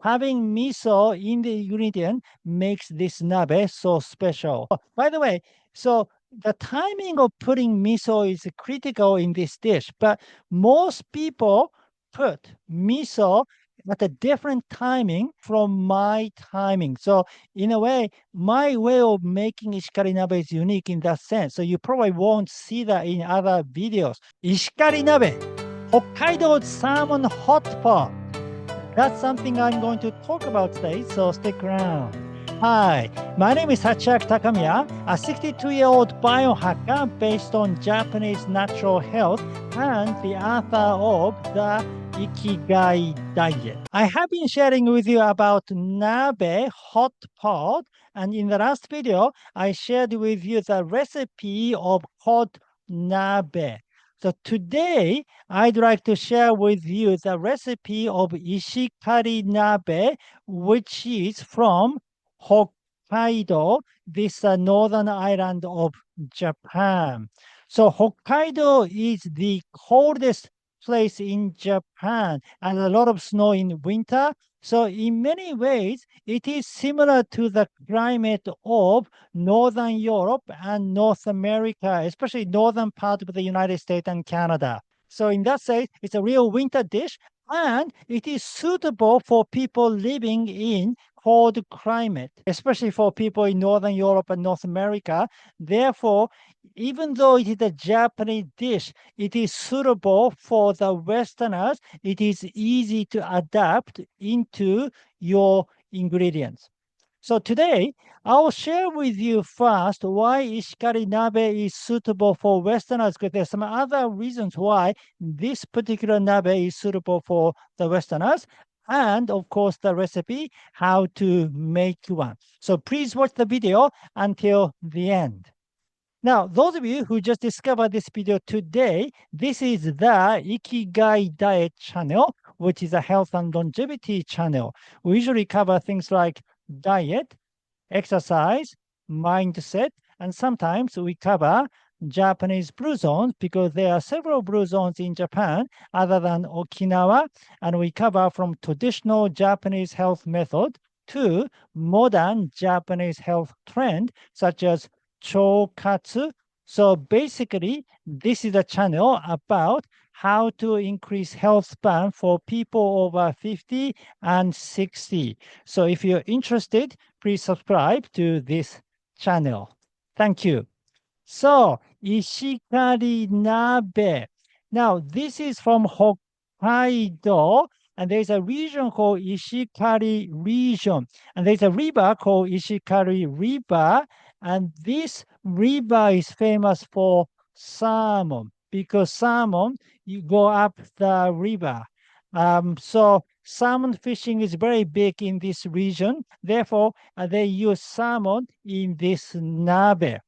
Having miso in the ingredient makes this nabe so special. By the way, so the timing of putting miso is critical in this dish, but most people put miso at a different timing from my timing. So in a way, my way of making Ishikari Nabe is unique in that sense. So you probably won't see that in other videos. Ishikari Nabe, Hokkaido salmon hot pot. That's something I'm going to talk about today, so stick around. Hi, my name is Hachiaki Takamiya, a 62-year-old biohacker based on Japanese natural health and the author of the Ikigai diet. I have been sharing with you about nabe hot pot, and in the last video, I shared with you the recipe of hot nabe. So today, I'd like to share with you the recipe of Ishikari Nabe, which is from Hokkaido, this northern island of Japan. So Hokkaido is the coldest place in Japan and a lot of snow in winter. So in many ways, it is similar to the climate of Northern Europe and North America, especially northern part of the United States and Canada. So in that sense, it's a real winter dish, and it is suitable for people living in cold climate, especially for people in Northern Europe and North America. Therefore, even though it is a Japanese dish, it is suitable for the Westerners. It is easy to adapt into your ingredients. So today, I'll share with you first why Ishikari Nabe is suitable for Westerners, because there's some other reasons why this particular nabe is suitable for the Westerners, and of course the recipe, how to make one. So please watch the video until the end. Now, those of you who just discovered this video today, this is the Ikigai diet channel, which is a health and longevity channel. We usually cover things like diet, exercise, mindset, and sometimes we cover Japanese blue zones because there are several blue zones in Japan other than Okinawa, and we cover from traditional Japanese health method to modern Japanese health trend such as chokatsu. So basically, this is a channel about how to increase health span for people over 50 and 60. So if you're interested, please subscribe to this channel. Thank you. So, Ishikari Nabe. Now, this is from Hokkaido, and there's a region called Ishikari region, and there's a river called Ishikari River, and this river is famous for salmon because salmon, you go up the river. So salmon fishing is very big in this region. Therefore, they use salmon in this nabe.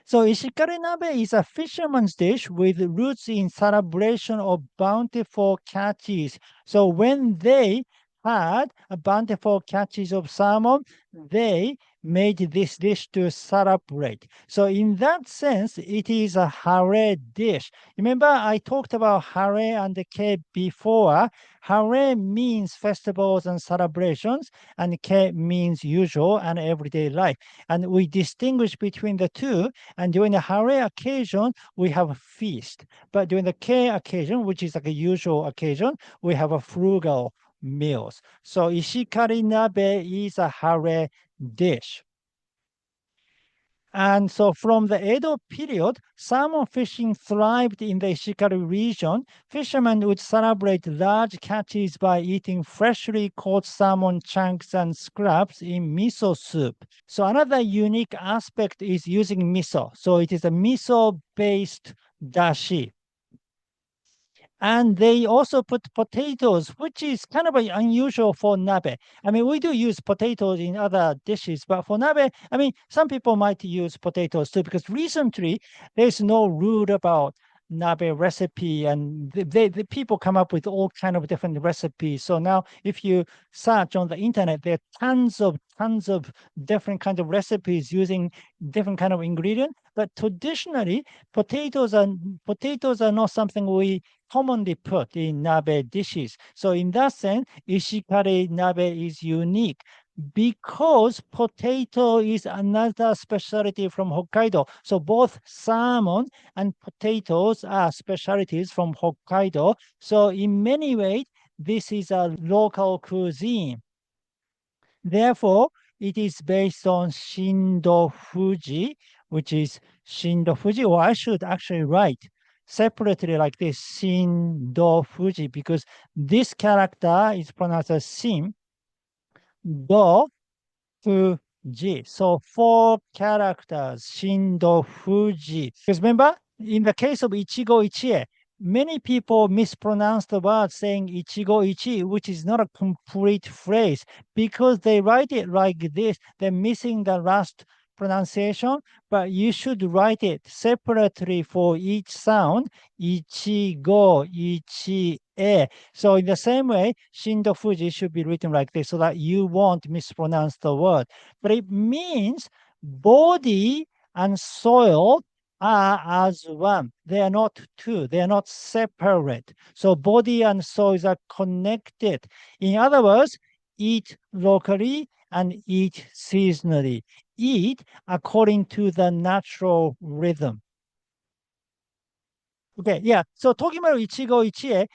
So Ishikari Nabe is a fisherman's dish with roots in celebration of bountiful catches. So when they had a bountiful catches of salmon, they made this dish to celebrate. So in that sense, it is a hare dish. Remember, I talked about hare and the ke before. Hare means festivals and celebrations, and ke means usual and everyday life. And we distinguish between the two. And during the hare occasion, we have a feast. But during the ke occasion, which is like a usual occasion, we have a frugal meals. So Ishikari Nabe is a hare dish. And so from the Edo period, salmon fishing thrived in the Ishikari region. Fishermen would celebrate large catches by eating freshly caught salmon chunks and scraps in miso soup. So another unique aspect is using miso. So it is a miso-based dashi. And they also put potatoes, which is kind of unusual for nabe. I mean, we do use potatoes in other dishes, but for nabe, I mean, some people might use potatoes too, because recently there's no rule about nabe recipe, and the people come up with all kind of different recipes. So now if you search on the internet, there are tons of different kinds of recipes using different kind of ingredient. But traditionally, potatoes are not something we commonly put in nabe dishes. So in that sense, Ishikari Nabe is unique because potato is another specialty from Hokkaido. So both salmon and potatoes are specialties from Hokkaido. So in many ways, this is a local cuisine. Therefore, it is based on Shindo Fuji, which is Shindo Fuji, or I should actually write separately like this, Shindo Fuji, because this character is pronounced as Shin, Do, Fuji. So four characters, Shindo Fuji. Because remember, in the case of Ichigo Ichie, many people mispronounce the word saying Ichigo Ichi, which is not a complete phrase because they write it like this. They're missing the last pronunciation, but you should write it separately for each sound. Ichigo, Ichie. So in the same way, Shindo Fuji should be written like this so that you won't mispronounce the word. But it means body and soil are as one. They are not two. They are not separate. So body and soul are connected. In other words, eat locally and eat seasonally. Eat according to the natural rhythm. Okay, yeah. So talking about Ichigo Ichie,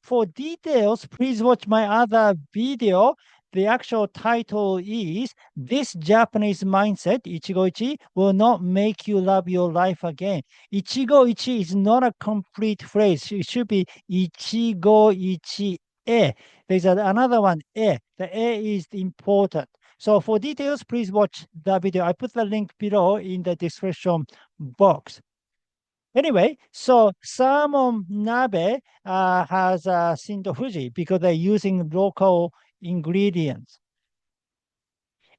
for details, please watch my other video. The actual title is This Japanese Mindset, Ichigo Ichi, will not make you love your life again. Ichigo Ichi is not a complete phrase. It should be Ichigo Ichi e. There's another one, e. The e is important. So for details, please watch the video. I put the link below in the description box. Anyway, so salmon nabe has Shindo Fuji because they're using local ingredients.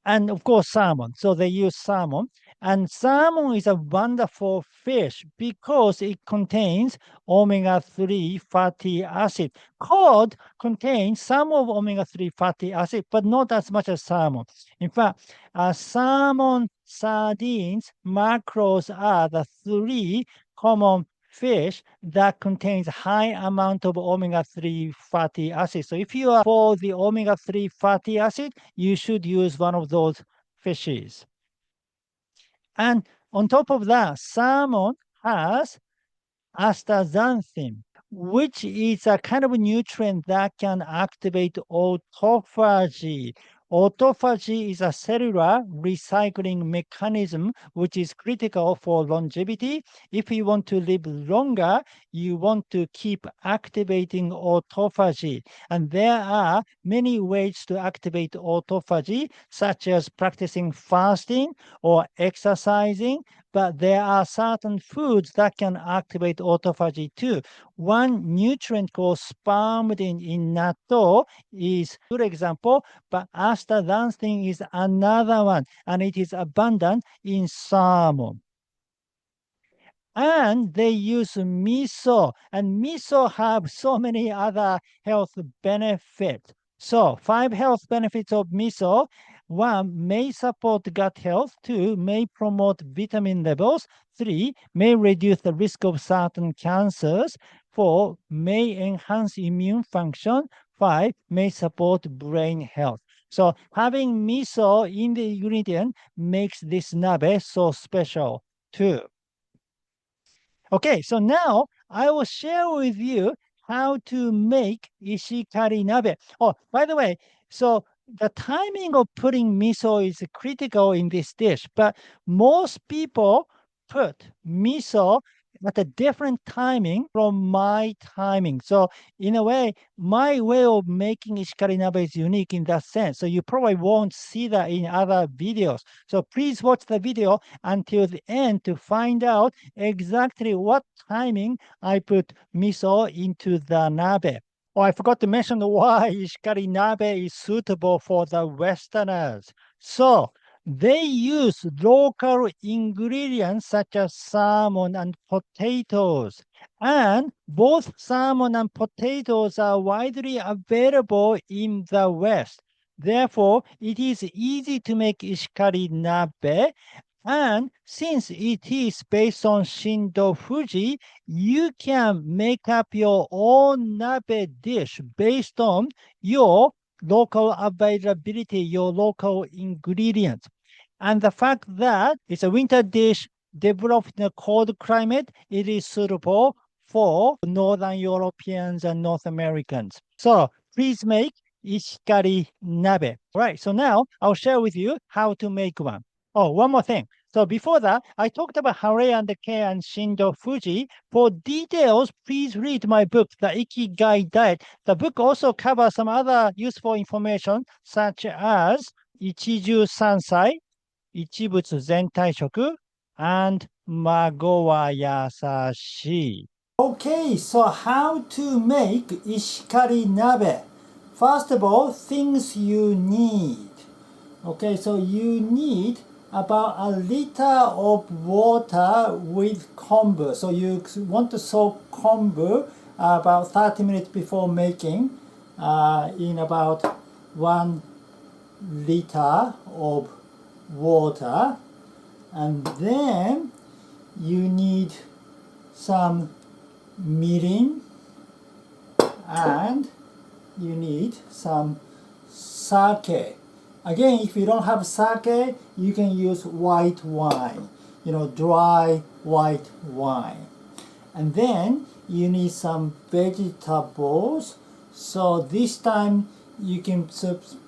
And of course, salmon. So they use salmon. And salmon is a wonderful fish because it contains omega-3 fatty acid. Cod contains some of omega-3 fatty acid, but not as much as salmon. In fact, salmon, sardines, macros are the three common fish that contains high amount of omega-3 fatty acid. So if you are for the omega-3 fatty acid, you should use one of those fishes. And on top of that, salmon has astaxanthin, which is a kind of nutrient that can activate autophagy. Autophagy is a cellular recycling mechanism which is critical for longevity. If you want to live longer, you want to keep activating autophagy. And there are many ways to activate autophagy, such as practicing fasting or exercising, but there are certain foods that can activate autophagy too. One nutrient called spermidine in natto is a good example, but astaxanthin is another one, and it is abundant in salmon. And they use miso, and miso have so many other health benefits. So 5 health benefits of miso. 1, may support gut health. 2, may promote vitamin levels. 3, may reduce the risk of certain cancers. 4, may enhance immune function. 5, may support brain health. So having miso in the ingredient makes this nabe so special too. Okay, so now I will share with you how to make Ishikari Nabe. Oh, by the way, so the timing of putting miso is critical in this dish, but most people put miso at a different timing from my timing. So in a way, my way of making Ishikari Nabe is unique in that sense. So you probably won't see that in other videos. So please watch the video until the end to find out exactly what timing I put miso into the nabe. Oh, I forgot to mention why Ishikari Nabe is suitable for the Westerners. So they use local ingredients such as salmon and potatoes. And both salmon and potatoes are widely available in the West. Therefore, it is easy to make Ishikari Nabe And since it is based on Shindo Fuji, you can make up your own nabe dish based on your local availability, your local ingredients. And the fact that it's a winter dish developed in a cold climate, it is suitable for Northern Europeans and North Americans. So please make Ishikari Nabe. Right, so now I'll share with you how to make one. Oh, one more thing. So before that, I talked about Hare and the Kei and Shindo Fuji. For details, please read my book, The Ikigai Diet. The book also covers some other useful information, such as Ichiju Sansai, Ichibutsu Zentai Shoku, and Mago wa Yasashi. Okay, so how to make Ishikari Nabe? First of all, things you need. Okay, so you need about a liter of water with kombu. So you want to soak kombu about 30 minutes before making in about 1 liter of water. And then you need some mirin and you need some sake. Again, if you don't have sake, you can use white wine, dry white wine. And then you need some vegetables. So this time you can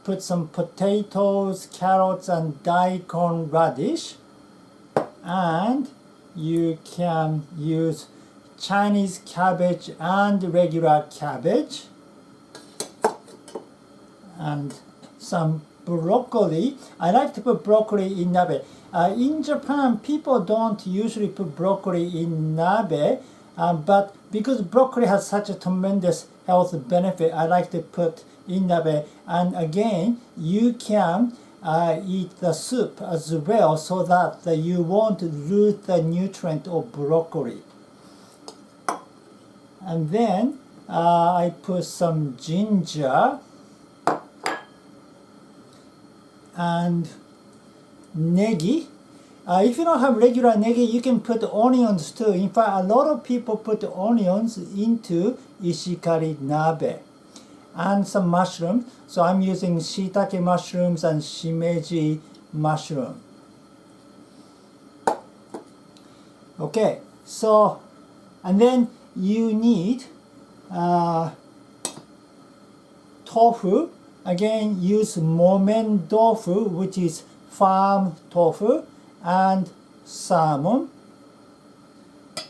put some potatoes, carrots, and daikon radish. And you can use Chinese cabbage and regular cabbage. And some broccoli. I like to put broccoli in nabe. In Japan, people don't usually put broccoli in nabe, but because broccoli has such a tremendous health benefit, I like to put in nabe. And again, you can eat the soup as well so that you won't lose the nutrient of broccoli. And then I put some ginger and negi. If you don't have regular negi, you can put onions too. In fact, a lot of people put onions into Ishikari Nabe. And some mushrooms. So I'm using shiitake mushrooms and shimeji mushroom. Okay, so, and then you need tofu. Again, use momen tofu, which is farm tofu, and salmon.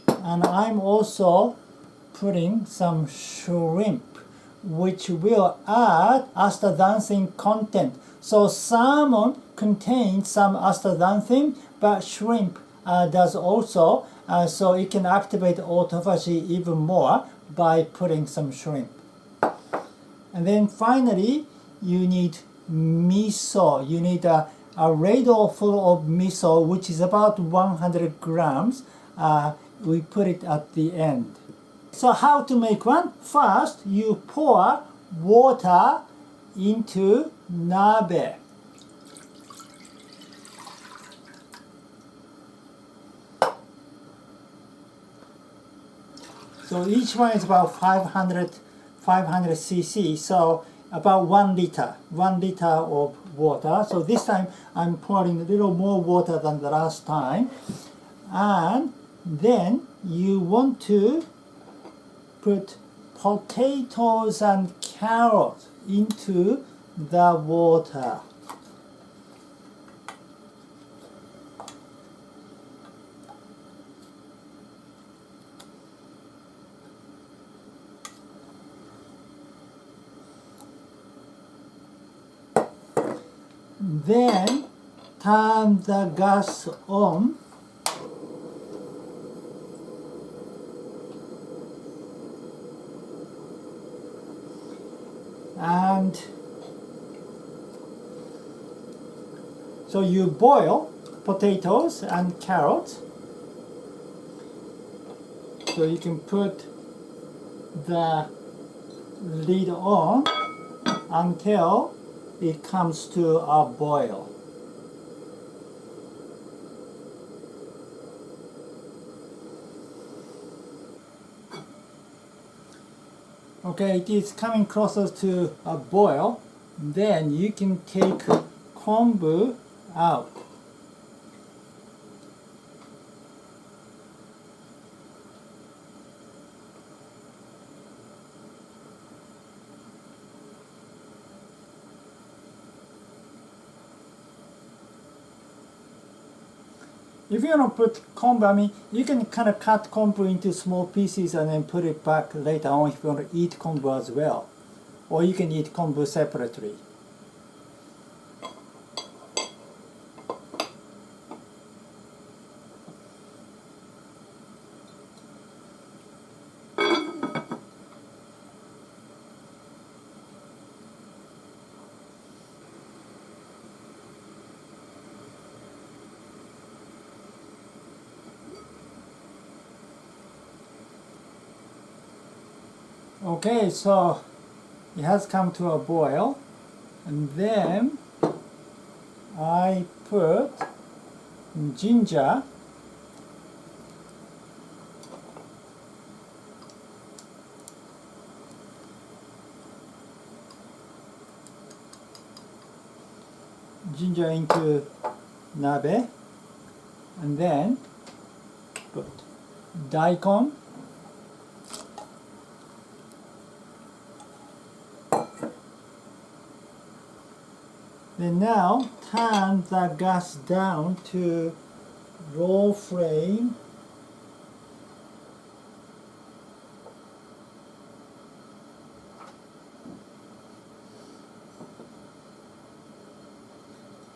And I'm also putting some shrimp, which will add astaxanthin content. So salmon contains some astaxanthin, but shrimp does also, so it can activate autophagy even more by putting some shrimp. And then finally, you need miso. You need a ladle full of miso, which is about 100 grams. We put it at the end. So how to make one? First, you pour water into nabe. So each one is about 500 cc. So about 1 liter of water. So this time I'm pouring a little more water than the last time. And then you want to put potatoes and carrots into the water. Then turn the gas on. And so you boil potatoes and carrots. So you can put the lid on until it comes to a boil. Okay, it is coming closer to a boil. Then you can take kombu out. If you want to put kombu, I mean, you can kind of cut kombu into small pieces and then put it back later on if you want to eat kombu as well. Or you can eat kombu separately. Okay, so it has come to a boil, and then I put ginger, into nabe, and then put daikon, then now turn the gas down to low flame.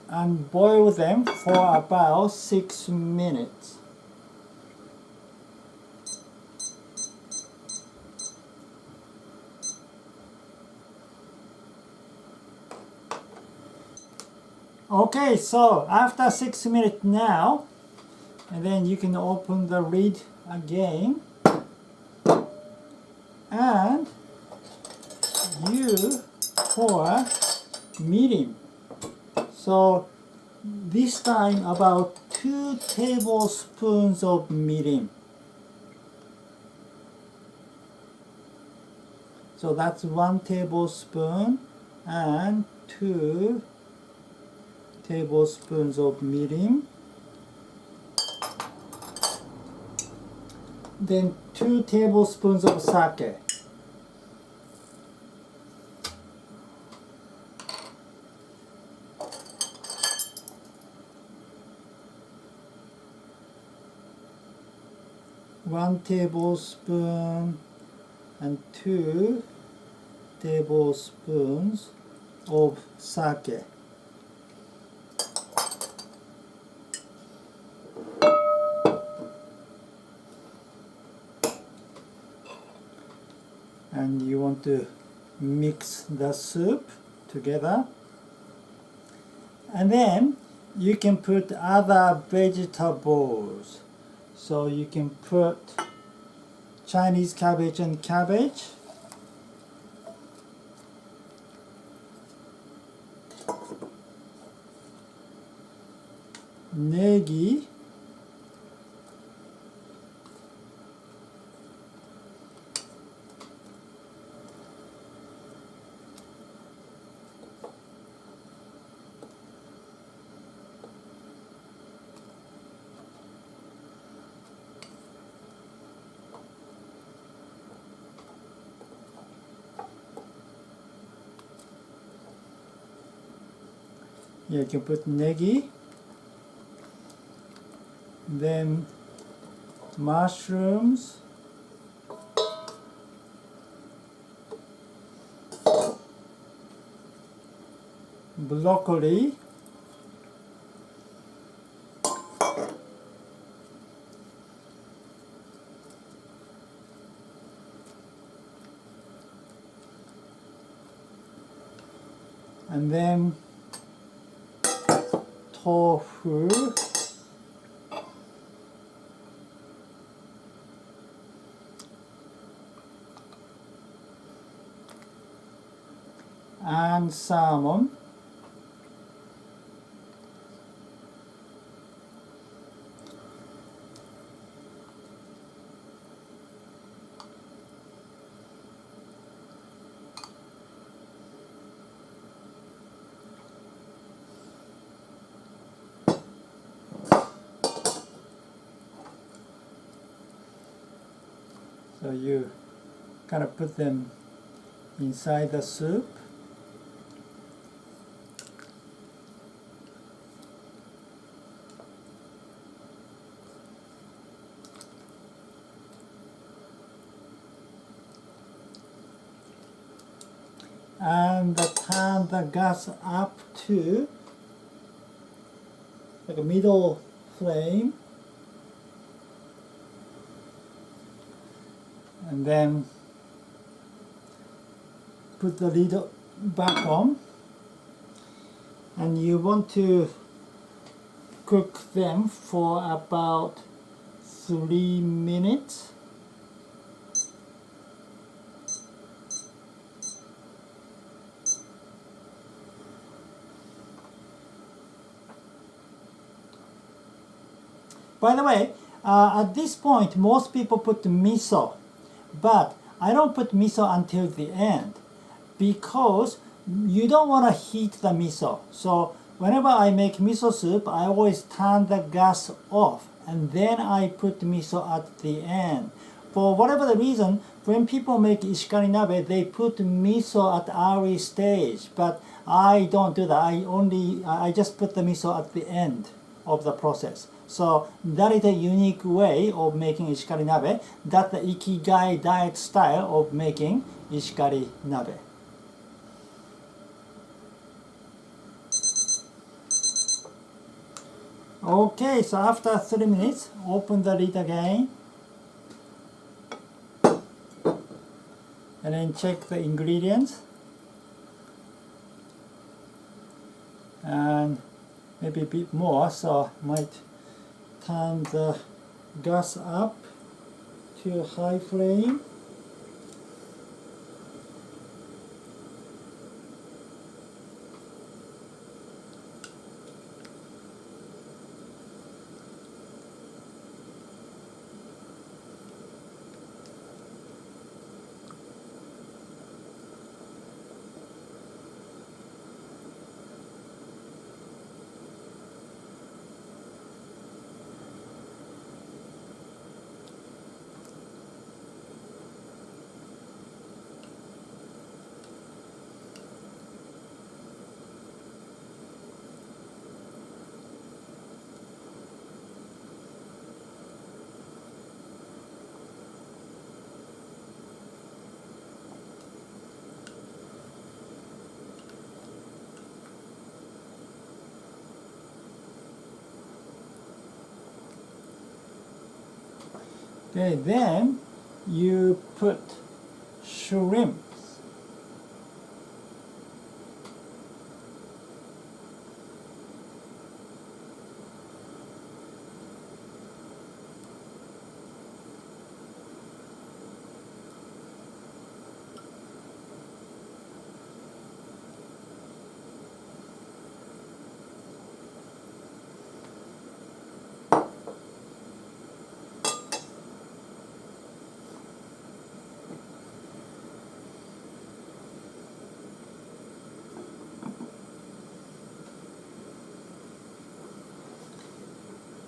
And boil them for about 6 minutes. Okay, so after 6 minutes now, and then you can open the lid again, and you pour mirin. So this time about 2 tablespoons of mirin. So that's 1 tablespoon and 2 tablespoons of mirin. Then 2 tablespoons of sake. One tablespoon and 2 tablespoons of sake. And you want to mix the soup together. And then you can put other vegetables. So you can put Chinese cabbage and cabbage. Negi. You can put negi, then mushrooms, broccoli, and then tofu, and salmon. So you kind of put them inside the soup. And turn the gas up to like a middle flame, and then put the lid back on, and you want to cook them for about 3 minutes. By the way, at this point, most people put miso, but I don't put miso until the end because you don't want to heat the miso. So whenever I make miso soup, I always turn the gas off and then I put miso at the end. For whatever the reason, when people make Ishikari Nabe, they put miso at early stage, but I don't do that. I just put the miso at the end of the process. So that is a unique way of making Ishikari Nabe. That's the Ikigai diet style of making Ishikari Nabe. Okay, so after 3 minutes, open the lid again. And then check the ingredients. And maybe a bit more, so I might turn the gas up to high flame. Okay, then you put shrimp.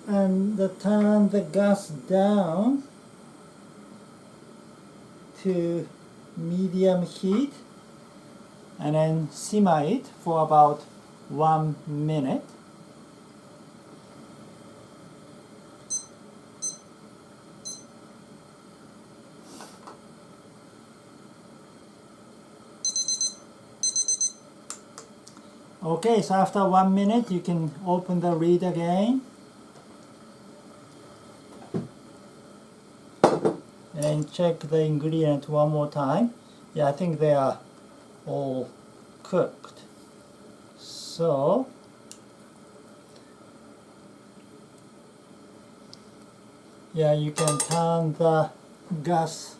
And turn the gas down to medium heat and then simmer it for about 1 minute. Okay, so after 1 minute you can open the lid again. And check the ingredient one more time. Yeah, I think they are all cooked. So yeah, you can turn the gas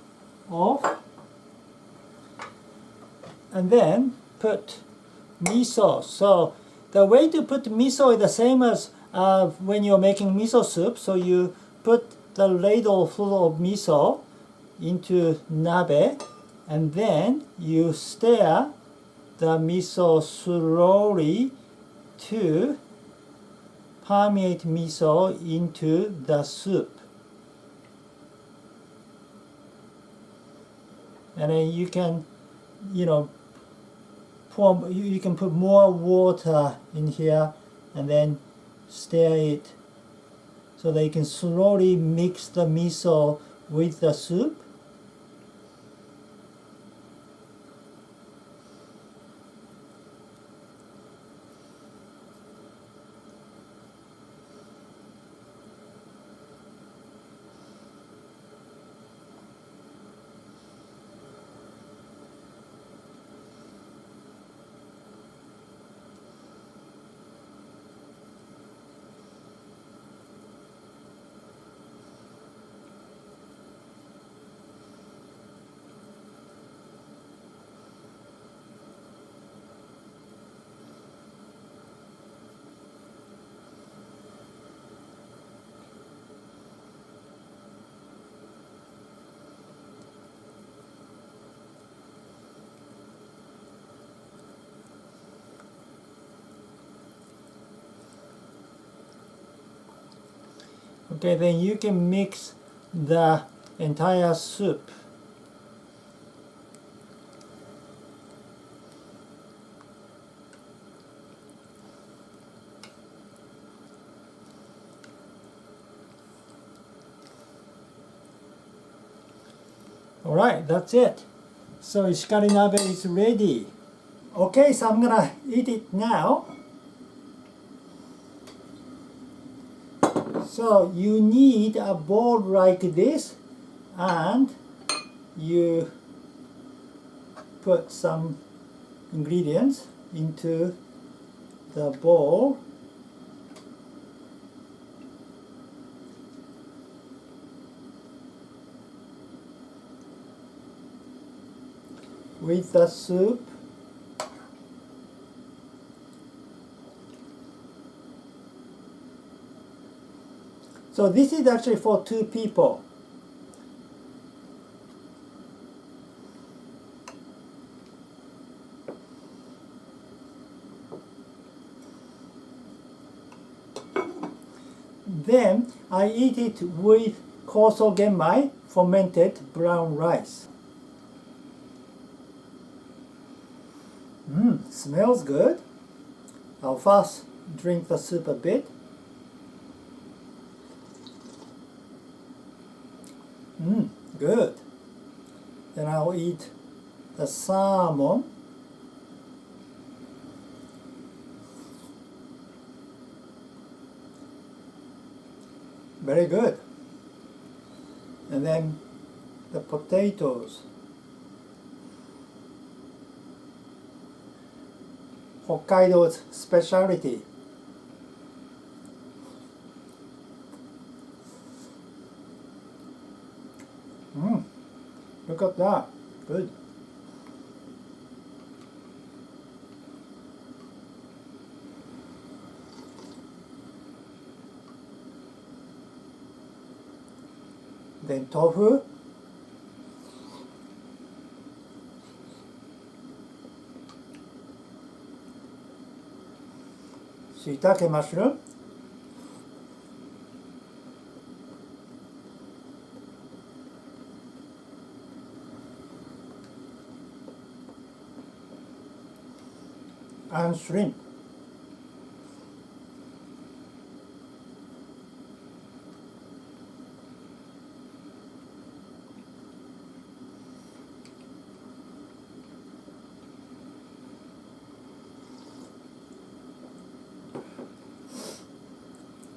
off and then put miso. So the way to put miso is the same as when you're making miso soup. So you put the ladle full of miso into nabe, and then you stir the miso slowly to permeate miso into the soup. And then you can, you know, you can put more water in here and then stir it so that you can slowly mix the miso with the soup. Okay, then you can mix the entire soup. All right, that's it. So Ishikari Nabe is ready. Okay, so I'm gonna eat it now. So you need a bowl like this, and you put some ingredients into the bowl. With the soup. So this is actually for 2 people. Then I eat it with koso genmai, fermented brown rice. Smells good. I'll first drink the soup a bit. Good. Then I'll eat the salmon. Very good. And then the potatoes. Hokkaido's specialty. Look at that. Good. Then tofu. Shiitake mushroom. And shrimp.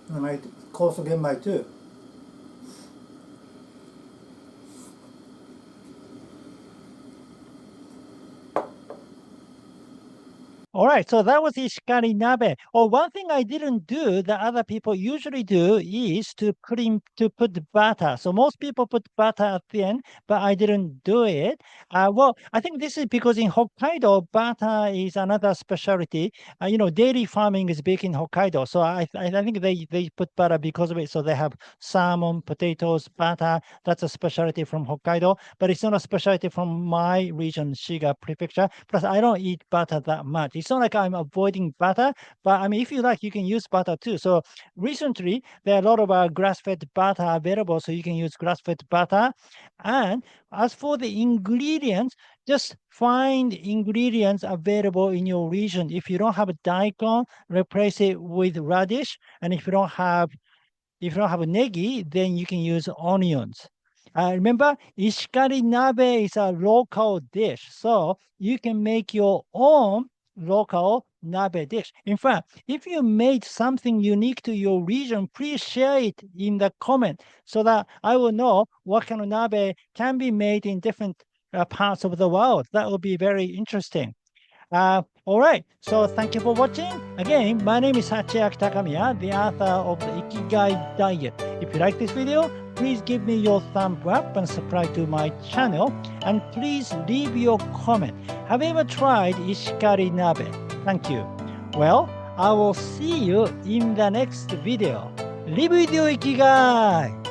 And I also get my too. All right, so that was Ishikari Nabe. Oh, one thing I didn't do that other people usually do is to put butter. So most people put butter at the end, but I didn't do it. Well, I think this is because in Hokkaido, butter is another specialty. Dairy farming is big in Hokkaido, so I think they put butter because of it. So they have salmon, potatoes, butter. That's a specialty from Hokkaido, but it's not a specialty from my region, Shiga Prefecture. Plus, I don't eat butter that much. It's not like I'm avoiding butter, but I mean, if you like, you can use butter too. So recently, there are a lot of grass-fed butter available, so you can use grass-fed butter. And as for the ingredients, just find ingredients available in your region. If you don't have a daikon, replace it with radish. And if you don't have a negi, then you can use onions. Remember, Ishikari Nabe is a local dish, so you can make your own local nabe dish. In fact, if you made something unique to your region, please share it in the comment so that I will know what kind of nabe can be made in different parts of the world. That will be very interesting. All right, so thank you for watching. Again, my name is Hachiaki Takamiya, the author of the Ikigai Diet. If you like this video, please give me your thumb up and subscribe to my channel. And please leave your comment. Have you ever tried Ishikari Nabe? Thank you. Well, I will see you in the next video. Live with your Ikigai!